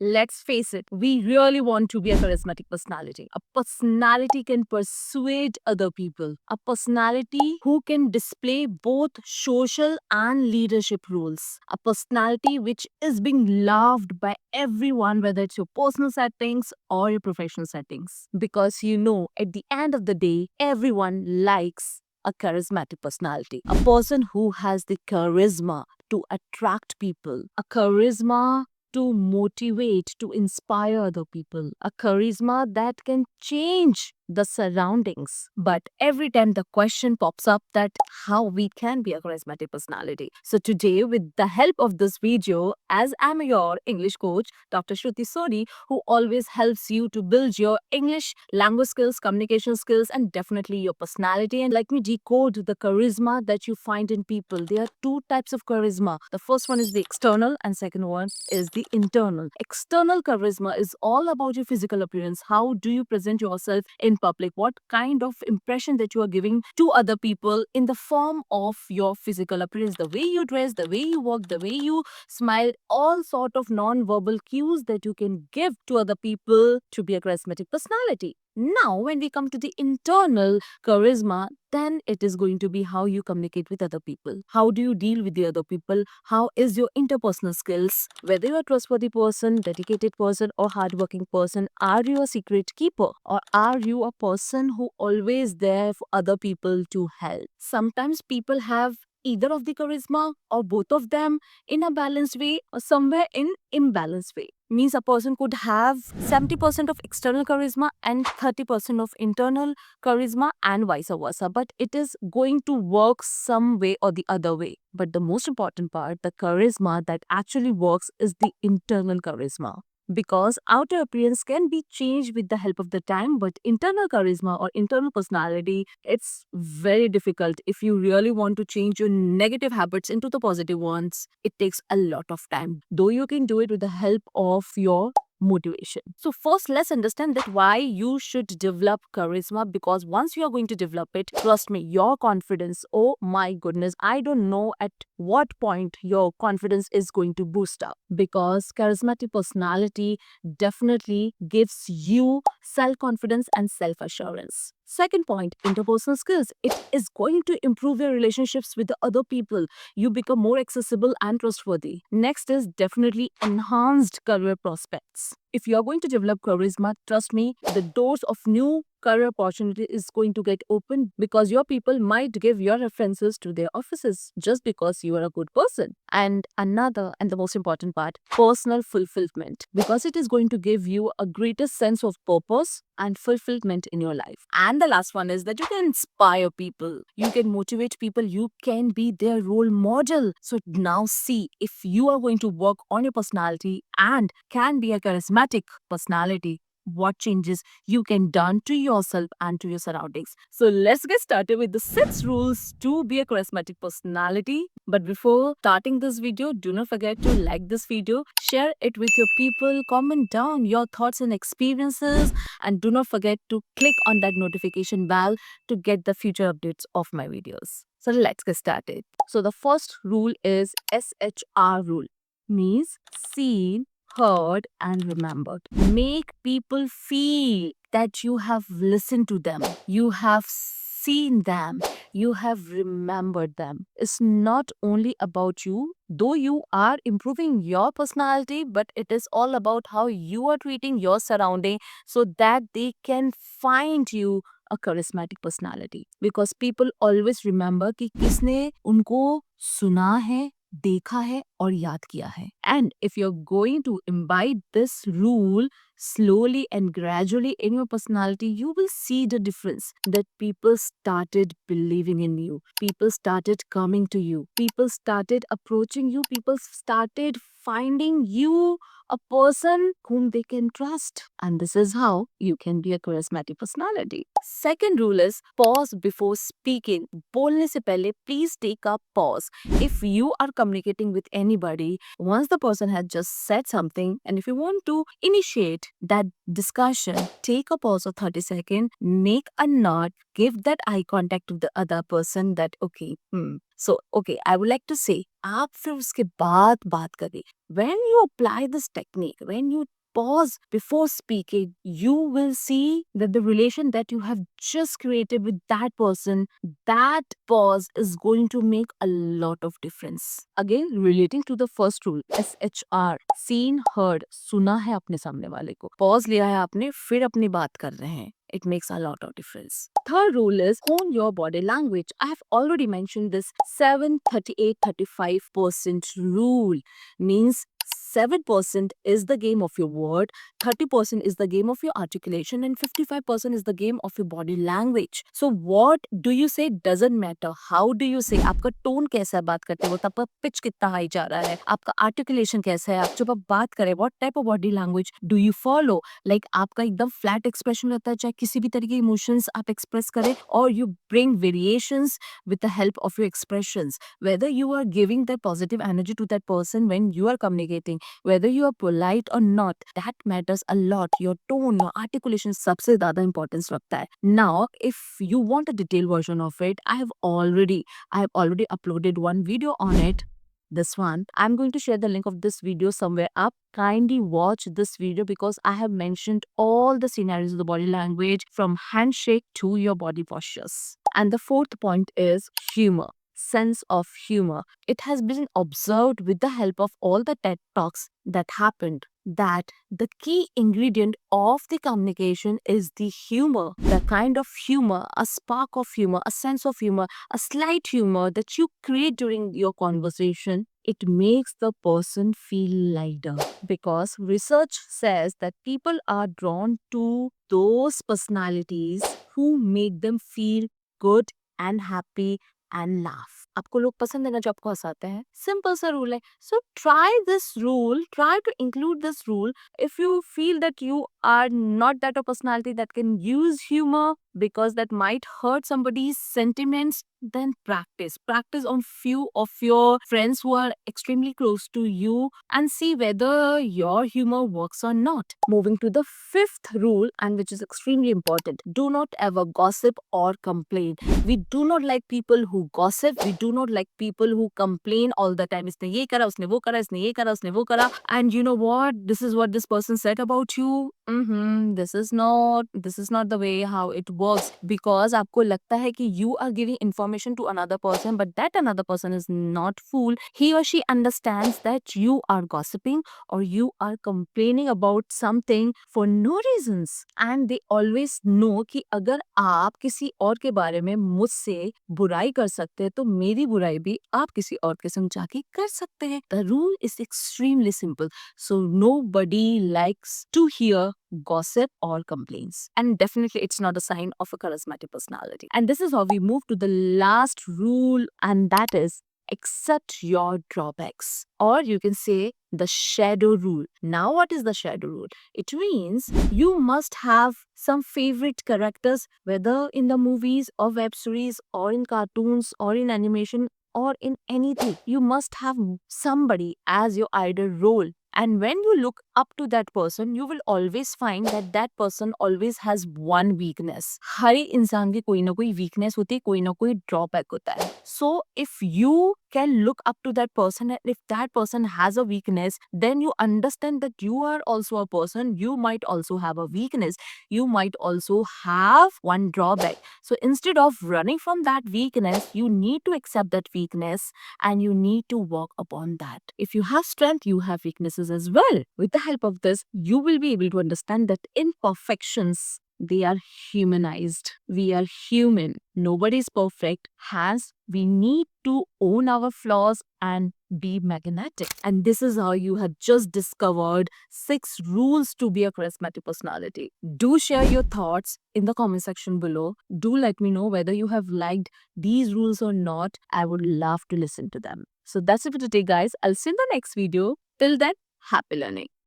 Let's face it, we really want to be a charismatic personality. A personality can persuade other people. A personality who can display both social and leadership roles. A personality which is being loved by everyone, whether it's your personal settings or your professional settings. Because at the end of the day, everyone likes a charismatic personality. A person who has the charisma to attract people. A charisma to motivate, to inspire other people, a charisma that can change the surroundings. But every time the question pops up that how we can be a charismatic personality. So today, with the help of this video, as I'm your English coach, Dr. Shruti Soni, who always helps you to build your English language skills, communication skills, and definitely your personality. And let me decode the charisma that you find in people. There are two types of charisma. The first one is the external, and second one is the internal. External charisma is all about your physical appearance. How do you present yourself in public? What kind of impression that you are giving to other people in the form of your physical appearance? The way you dress, the way you walk, the way you smile, all sort of non-verbal cues that you can give to other people to be a charismatic personality. Now, when we come to the internal charisma, then it is going to be how you communicate with other people. How do you deal with the other people? How is your interpersonal skills? Whether you're a trustworthy person, dedicated person, or hardworking person, are you a secret keeper? Or are you a person who always there for other people to help? Sometimes people have either of the charisma or both of them in a balanced way or somewhere in imbalanced way. Means a person could have 70% of external charisma and 30% of internal charisma and vice versa, but it is going to work some way or the other way. But the most important part, the charisma that actually works, is the internal charisma. Because outer appearance can be changed with the help of the time, but internal charisma or internal personality, it's very difficult. If you really want to change your negative habits into the positive ones, it takes a lot of time, though you can do it with the help of your motivation. So first, let's understand that why you should develop charisma, because once you are going to develop it, trust me, your confidence, oh my goodness, I don't know at what point your confidence is going to boost up, because charismatic personality definitely gives you self-confidence and self-assurance. Second point, interpersonal skills. It is going to improve your relationships with the other people. You become more accessible and trustworthy. Next is definitely enhanced career prospects. If you are going to develop charisma, trust me, the doors of new career opportunity is going to get open, because your people might give your references to their offices just because you are a good person. And another and the most important part, personal fulfillment, because it is going to give you a greater sense of purpose and fulfillment in your life. And the last one is that you can inspire people, you can motivate people, you can be their role model. So now see, if you are going to work on your personality and can be a charismatic personality, what changes you can done to yourself and to your surroundings. So let's get started with the 6 rules to be a charismatic personality. But before starting this video, do not forget to like this video, share it with your people, comment down your thoughts and experiences, and do not forget to click on that notification bell to get the future updates of my videos. So let's get started. So the first rule is SHR rule, means seen, heard, and remembered. Make people feel that you have listened to them, you have seen them, you have remembered them. It's not only about you, though you are improving your personality, but it is all about how you are treating your surrounding so that they can find you a charismatic personality. Because people always remember कि किसने उनको सुना है, देखा है और याद किया है. And if you're going to imbibe this rule slowly and gradually in your personality, you will see the difference that people started believing in you, people started coming to you, people started approaching you, people started finding you a person whom they can trust. And this is how you can be a charismatic personality. Second rule is pause before speaking. बोलने से पहले please take a pause. If you are communicating with anybody, once the person has just said something, and if you want to initiate that discussion, take a pause of 30 seconds, make a note, give that eye contact to the other person that okay, so okay, I would like to say, आप फिर उसके बाद बात करें. When you apply this technique, when you pause before speaking, you will see that the relation that you have just created with that person, that pause is going to make a lot of difference. Again, relating to the first rule, SHR, seen, heard, सुना है अपने सामने वाले को, pause लिया है आपने, फिर अपनी बात कर रहे हैं. It makes a lot of difference. Third rule is hone your body language. I have already mentioned this 7-38-35% rule. Means 7% is the game of your word, 30% is the game of your articulation, and 55% is the game of your body language. So what do you say doesn't matter. How do you say? आपका tone कैसा है बात करते वक्त, आपका pitch कितना high जा रहा है, आपका आर्टिकुलेशन कैसा है, आप जब आप बात करें what type of body language do you follow? Like आपका एकदम फ्लैट एक्सप्रेशन रहता है, चाहे किसी भी तरीके के इमोशंस आप एक्सप्रेस करें, और you bring variations with the help of your expressions. Whether you are giving that positive energy to that person when you are communicating, whether you are polite or not, that matters a lot. Your tone, your articulation सबसे ज़्यादा importance रखता है. Now, if you want a detailed version of it, I have already uploaded one video on it. This one, I'm going to share the link of this video somewhere up. Kindly watch this video because I have mentioned all the scenarios of the body language from handshake to your body postures. And the fourth point is humor. Sense of humor. It has been observed with the help of all the TED Talks that happened that the key ingredient of the communication is the humor. The kind of humor, a spark of humor, a sense of humor, a slight humor that you create during your conversation, it makes the person feel lighter. Because research says that people are drawn to those personalities who make them feel good and happy and laugh. आपको लोग पसंद है ना जो आपको हंसाते हैं. Simple सा rule है. So try this rule, try to include this rule. If you feel that you are not that a personality that can use humor because that might hurt somebody's sentiments, then practice on few of your friends who are extremely close to you and see whether your humor works or not. Moving to the fifth rule, and which is extremely important, do not ever gossip or complain. We do not like people who gossip. We do not like people who complain all the time. इसने ये करा, उसने वो करा, इसने ये करा, उसने वो करा. And you know what? This is what this person said about you. This is not the way how it works. Because आपको लगता है कि you are giving information to another person, but that another person is not fool. He or she understands that you are gossiping or you are complaining about something for no reasons. And they always know कि अगर आप किसी और के बारे में मुझसे बुराई कर सकते हैं तो मेरी बुराई भी आप किसी और के संग जाके कर सकते हैं. The rule is extremely simple. So nobody likes to hear gossip or complaints. And definitely it's not a sign of a charismatic personality. And this is how we move to the last rule, and that is accept your drawbacks. Or you can say the shadow rule. Now what is the shadow rule? It means you must have some favorite characters, whether in the movies or web series or in cartoons or in animation or in anything. You must have somebody as your idol role. And when you look up to that person, you will always find that that person always has one weakness. हर एक इंसान की कोई ना कोई weakness होती है, कोई ना कोई drawback होता है. So if you can look up to that person and if that person has a weakness, then you understand that you are also a person. You might also have a weakness. You might also have one drawback. So instead of running from that weakness, you need to accept that weakness and you need to work upon that. If you have strength, you have weaknesses as well. With the help of this, you will be able to understand that imperfections, they are humanized. We are human. Nobody is perfect. Hence, we need to own our flaws and be magnetic. And this is how you have just discovered 6 rules to be a charismatic personality. Do share your thoughts in the comment section below. Do let me know whether you have liked these rules or not. I would love to listen to them. So that's it for today, guys. I'll see you in the next video. Till then, happy learning.